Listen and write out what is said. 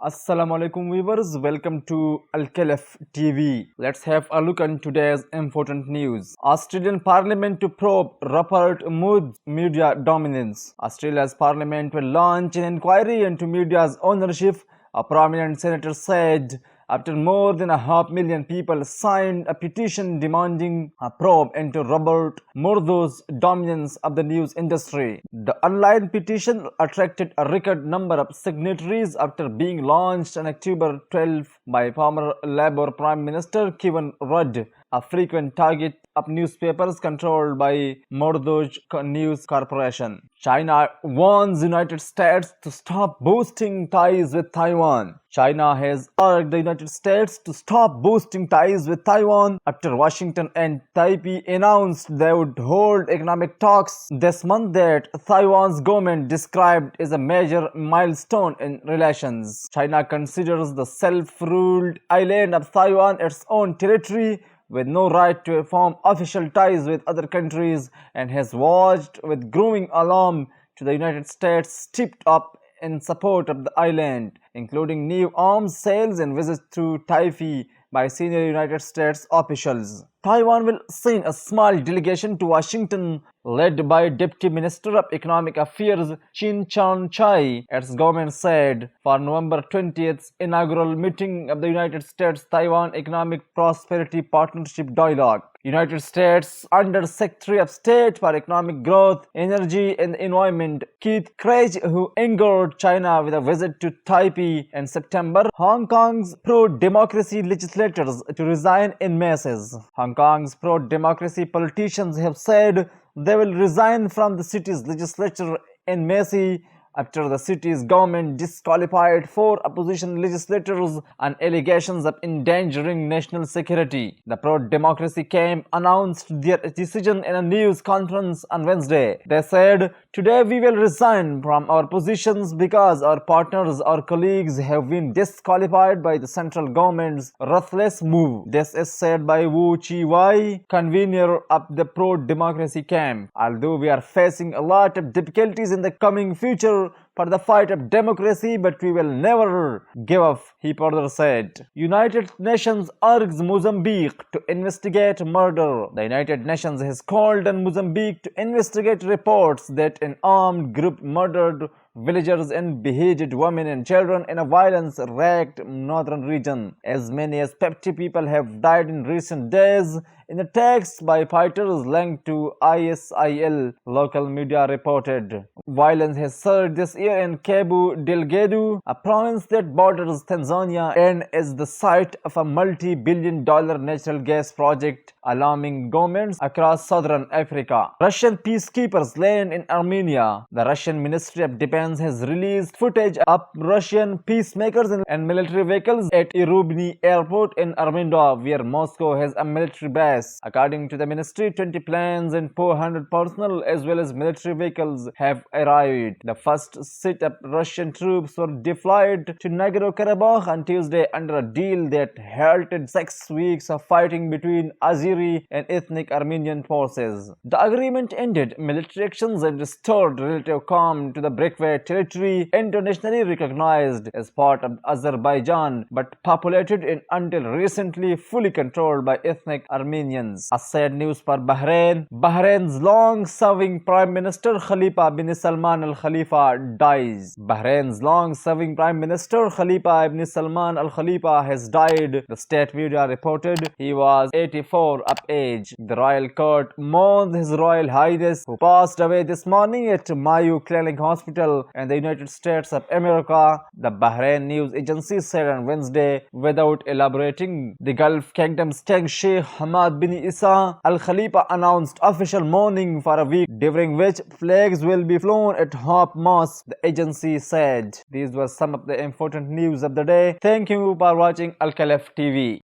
Assalamu alaikum viewers, welcome to Al-Khalif TV. Let's have a look at today's important news. Australian Parliament to probe Rupert Murdoch's media dominance. Australia's Parliament will launch an inquiry into media's ownership, a prominent senator said, after more than 500,000 people signed a petition demanding a probe into Rupert Murdoch's dominance of the news industry. The online petition attracted a record number of signatories after being launched on October 12 by former Labour Prime Minister Kevin Rudd, a frequent target of newspapers controlled by Murdoch News Corporation. China warns United States to stop boosting ties with Taiwan. China has urged the United States to stop boosting ties with Taiwan after Washington and Taipei announced they would hold economic talks this month that Taiwan's government described as a major milestone in relations. China considers the self-ruled island of Taiwan its own territory with no right to form official ties with other countries and has watched with growing alarm to the United States stepped up in support of the island, including new arms sales and visits to Taipei by senior United States officials. Taiwan will send a small delegation to Washington led by Deputy Minister of Economic Affairs Chin Chan-chai, its government said, for November 20th inaugural meeting of the United States-Taiwan Economic Prosperity Partnership Dialogue. United States Under Secretary of State for Economic Growth, Energy and Environment Keith Craig, who angered China with a visit to Taipei in September, Hong Kong's pro-democracy legislators to resign in masses. Hong Kong's pro-democracy politicians have said they will resign from the city's legislature in May after the city's government disqualified 4 opposition legislators on allegations of endangering national security. The pro-democracy camp announced their decision in a news conference on Wednesday. They said, "Today we will resign from our positions because our partners or colleagues have been disqualified by the central government's ruthless move." This is said by Wu Chi-wai, convener of the pro-democracy camp. Although we are facing a lot of difficulties in the coming future for the fight of democracy, but we will never give up, he further said. United Nations urges Mozambique to investigate murder. The United Nations has called on Mozambique to investigate reports that an armed group murdered villagers and beheaded women and children in a violence-racked northern region. As many as 50 people have died in recent days in attacks by fighters linked to ISIL, local media reported. Violence has surged this year in Cabo Delgado, a province that borders Tanzania and is the site of a multi-billion-dollar natural gas project, alarming governments across southern Africa. Russian peacekeepers land in Armenia. The Russian Ministry of Defense has released footage of Russian peacemakers and military vehicles at Irubny Airport in Armenia, where Moscow has a military base. According to the ministry, 20 planes and 400 personnel as well as military vehicles have arrived. The first set of Russian troops were deployed to Nagorno-Karabakh on Tuesday under a deal that halted 6 weeks of fighting between Azeri and ethnic Armenian forces. The agreement ended military actions and restored relative calm to the breakaway territory internationally recognized as part of Azerbaijan but populated and until recently fully controlled by ethnic Armenians. A sad news for Bahrain. Bahrain's long-serving Prime Minister Khalifa bin Salman Al Khalifa dies. Bahrain's long-serving Prime Minister Khalifa ibn Salman Al Khalifa has died, the state media reported. He was 84 of age. The royal court mourned His Royal Highness, who passed away this morning at Mayo Clinic Hospital in the United States of America, the Bahrain news agency said on Wednesday, without elaborating. The Gulf Kingdom's King Sheikh Hamad bin Isa Al Khalifa announced official mourning for a week, during which flags will be flown at Hope Mosque, the agency said. These were some of the important news of the day. Thank you for watching Al-Khalif TV.